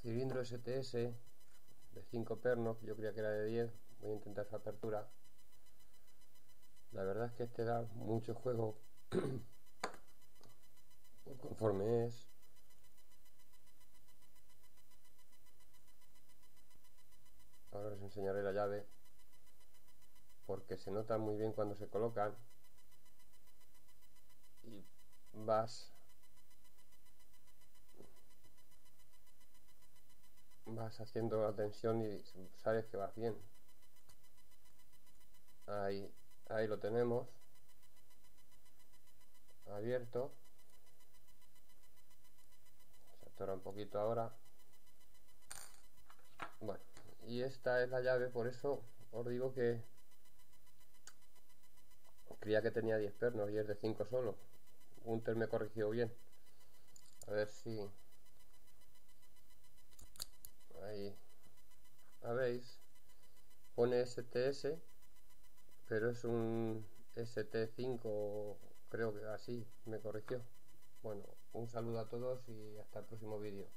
Cilindro STS de 5 pernos, yo creía que era de 10. Voy a intentar su apertura. La verdad es que este da mucho juego conforme es. Ahora os enseñaré la llave, porque se nota muy bien cuando se colocan y vas haciendo la tensión y sabes que vas bien. Ahí lo tenemos abierto. Se atora un poquito ahora. Bueno, y esta es la llave, por eso os digo que creía que tenía 10 pernos y es de 5 solo. Gunter me corrigió bien. A ver si ahí veis, pone STS, pero es un ST5, creo que así me corrigió. Bueno, un saludo a todos y hasta el próximo vídeo.